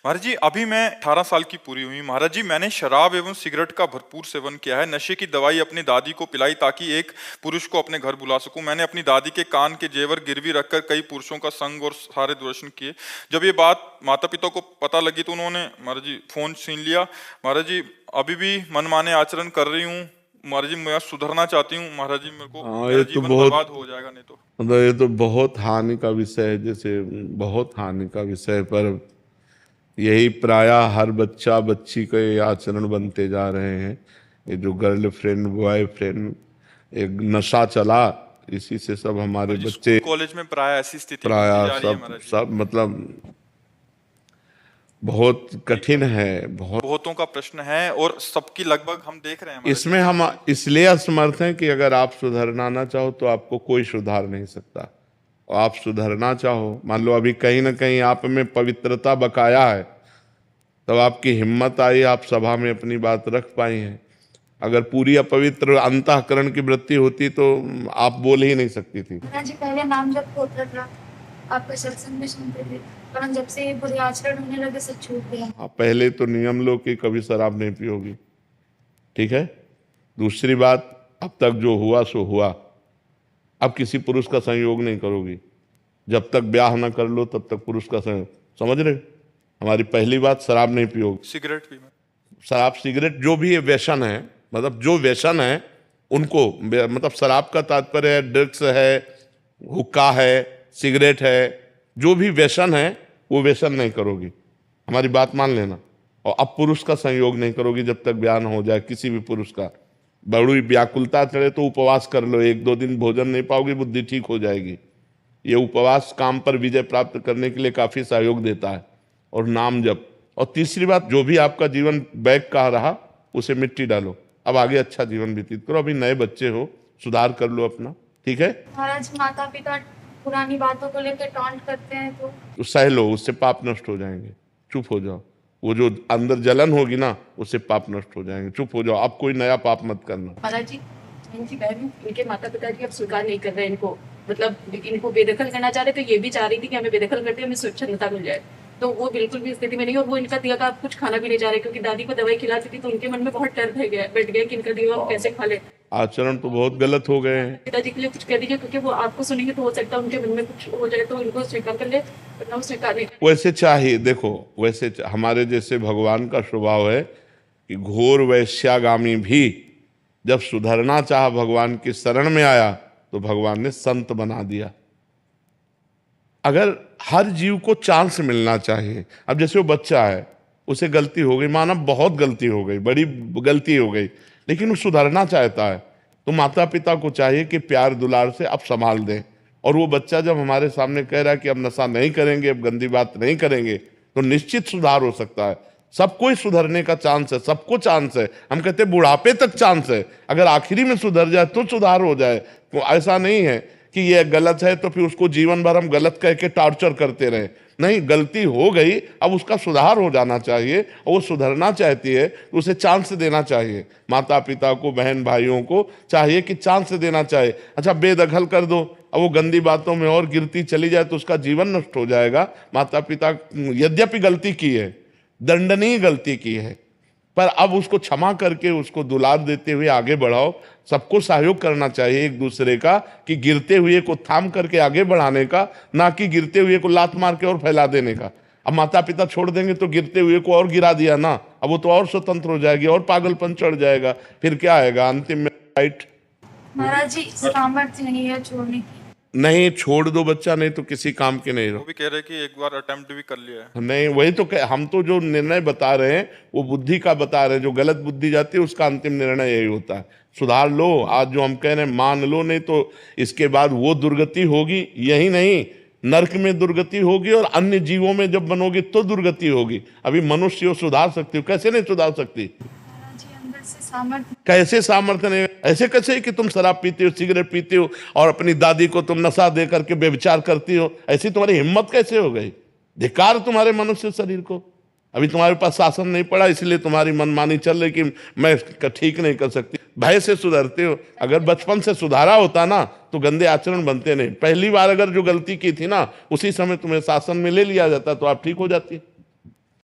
महाराज जी, अभी मैं 18 साल की पूरी हुई। महाराज जी, मैंने शराब एवं सिगरेट का भरपूर सेवन किया है। नशे की दवाई अपनी दादी को पिलाई ताकि एक पुरुष को अपने घर बुला सकूं। मैंने अपनी दादी के कान के जेवर गिरवी रखकर कई पुरुषों का संग और सारे दूरदर्शन किए। जब ये बात माता पिता को पता लगी तो उन्होंने महाराज जी फोन छीन लिया। महाराज जी, अभी भी मनमाने आचरण कर रही हूँ। महाराज जी, मैं सुधरना चाहती हूँ। महाराज जी, मेरे को हाँ, मेरा ये तो जीवन बहुत बर्बाद हो जाएगा नहीं तो। मतलब ये तो बहुत हानि का विषय है। जैसे बहुत हानि का विषय, पर यही प्रायः हर बच्चा बच्ची के ये आचरण बनते जा रहे हैं। ये जो गर्लफ्रेंड बॉयफ्रेंड एक नशा चला, इसी से सब हमारे महाराज जी, बच्चे स्कूल कॉलेज में प्राय ऐसी स्थिति बनती प्रायः जा रही है सब महाराज जी। सब मतलब बहुत कठिन है। बहुत बहुतों का प्रश्न है और सबकी लगभग हम देख रहे हैं महाराज इसमें हम इसलिए असमर्थ हैं कि अगर आप सुधरना ना चाहो तो आपको कोई सुधार नहीं सकता। और आप सुधरना चाहो, मान लो अभी कहीं ना कहीं आप में पवित्रता बकाया है, तब आपकी हिम्मत आई, आप सभा में अपनी बात रख पाई हैं। अगर पूरी अपवित्र अंतःकरण की वृत्ति होती तो आप बोल ही नहीं सकती थी। जी पहले नाम जब होता था, आपका सत्संग में सुनते थे, पर जब से ये बुरे आचरण होने लगे सब छूट गया। आप पहले तो नियम लो कि कभी शराब नहीं पियोगी, ठीक है। दूसरी बात, अब तक जो हुआ सो हुआ। अब किसी पुरुष का संयोग नहीं करोगी। जब तक ब्याह ना कर लो तब तक पुरुष का संयोग, समझ रहे हो? हमारी पहली बात, शराब नहीं पियोगी। सिगरेट भी। शराब सिगरेट जो भी ये व्यसन है, मतलब जो व्यसन है उनको, मतलब शराब का तात्पर्य है ड्रग्स है, हुक्का है, सिगरेट है, जो भी व्यसन है वो व्यसन नहीं करोगी। हमारी बात मान लेना। और अब पुरुष का संयोग नहीं करोगी जब तक ब्याह न हो जाए किसी भी पुरुष का। बड़ी व्याकुलता चढ़े तो उपवास कर लो, 1-2 दिन भोजन नहीं पाओगी, बुद्धि ठीक हो जाएगी। ये उपवास काम पर विजय प्राप्त करने के लिए काफी सहयोग देता है। और नाम जप। और तीसरी बात, जो भी आपका जीवन बैक का रहा उसे मिट्टी डालो। अब आगे अच्छा जीवन व्यतीत करो। अभी नए बच्चे हो, सुधार कर लो अपना, ठीक है। महाराज, माता पिता पुरानी बातों को लेकर टॉन्ट करते हैं तो सह लो, उससे पाप नष्ट हो जाएंगे। चुप हो जाओ। वो जो अंदर जलन होगी ना, उससे पाप नष्ट हो जाएंगे। चुप हो जाओ। अब कोई नया पाप मत करना। महाराज जी, इनकी बहन, इनके माता पिता जी अब स्वीकार नहीं कर रहे इनको, मतलब इनको बेदखल करना चाह रहे, तो ये भी चाह रही थी कि हमें बेदखल करते हमें स्वच्छंदता मिल जाए, तो वो बिल्कुल भी स्थिति में नहीं। और वो इनका दिया का कुछ खाना भी नहीं जा रहे, क्योंकि दादी को दवाई खिलाती थी तो उनके मन में बहुत डर बैठ गया कि इनका दिया वो कैसे खा ले। आचरण तो बहुत गलत हो गए हैं। पिताजी के लिए कुछ कह दीजिए, क्योंकि वो आपको सुनेंगे तो हो सकता है उनके मन में कुछ हो जाए, तो इनको स्वीकार कर ले, वरना वो स्वीकार नहीं। वैसे चाहिए, देखो वैसे हमारे जैसे भगवान का स्वभाव है कि घोर वैश्यागामी भी जब सुधरना चाहा, भगवान की शरण में आया तो भगवान ने संत बना दिया। अगर हर जीव को चांस मिलना चाहिए। अब जैसे वो बच्चा है, उसे गलती हो गई, माना बहुत गलती हो गई, बड़ी गलती हो गई, लेकिन वो सुधरना चाहता है, तो माता पिता को चाहिए कि प्यार दुलार से अब संभाल दें। और वो बच्चा जब हमारे सामने कह रहा है कि अब नशा नहीं करेंगे, अब गंदी बात नहीं करेंगे, तो निश्चित सुधार हो सकता है। सबको ही सुधरने का चांस है, सबको चांस है। हम कहते हैं बुढ़ापे तक चांस है। अगर आखिरी में सुधर जाए तो सुधार हो जाए। तो ऐसा नहीं है कि ये गलत है तो फिर उसको जीवन भर हम गलत कह के टॉर्चर करते रहे। नहीं, गलती हो गई, अब उसका सुधार हो जाना चाहिए। और वो सुधरना चाहती है तो उसे चांस देना चाहिए। माता पिता को, बहन भाइयों को चाहिए कि चांस देना चाहिए। अच्छा, बेदखल कर दो, अब वो गंदी बातों में और गिरती चली जाए तो उसका जीवन नष्ट हो जाएगा। माता पिता यद्यपि गलती की है, दंडनीय गलती की है, पर अब उसको क्षमा करके उसको दुलार देते हुए आगे बढ़ाओ। सबको सहयोग करना चाहिए एक दूसरे का, कि गिरते हुए को थाम करके आगे बढ़ाने का, ना कि गिरते हुए को लात मार के और फैला देने का। अब माता पिता छोड़ देंगे तो गिरते हुए को और गिरा दिया ना, अब वो तो और स्वतंत्र हो जाएगी और पागलपन चढ़ जाएगा, फिर क्या आएगा अंतिम में, राइट। महाराज जी, सामर्थ्य नहीं है छोड़ने की। नहीं, छोड़ दो बच्चा, नहीं तो किसी काम के नहीं रहो। वो भी कह रहे कि एक बार अटेम्प्ट भी कर लिया है। नहीं, वही तो हम तो जो निर्णय बता रहे हैं वो बुद्धि का बता रहे हैं। जो गलत बुद्धि जाती है उसका अंतिम निर्णय यही होता है। सुधार लो। आज जो हम कह रहे हैं मान लो, नहीं तो इसके बाद वो दुर्गति होगी। यही नहीं, नरक में दुर्गति होगी और अन्य जीवों में जब बनोगी तो दुर्गति होगी। अभी मनुष्य हो सुधार सकती हो, कैसे नहीं सुधार सकती? महाराज जी, अंदर से सामर्थ्य कैसे सामर्थ्य नहीं? ऐसे कैसे कि तुम शराब पीते हो, सिगरेट पीते हो और अपनी दादी को तुम नशा दे करके व्यभिचार करती हो? ऐसी तुम्हारी हिम्मत कैसे हो गई? धिक्कार तुम्हारे मनुष्य शरीर को। अभी तुम्हारे पास शासन नहीं पड़ा, इसलिए तुम्हारी मनमानी चल रही कि मैं ठीक नहीं कर सकती। भय से सुधरते हो। अगर बचपन से सुधारा होता ना तो गंदे आचरण बनते नहीं। पहली बार अगर जो गलती की थी ना, उसी समय तुम्हें शासन में ले लिया जाता तो आप ठीक हो जाती।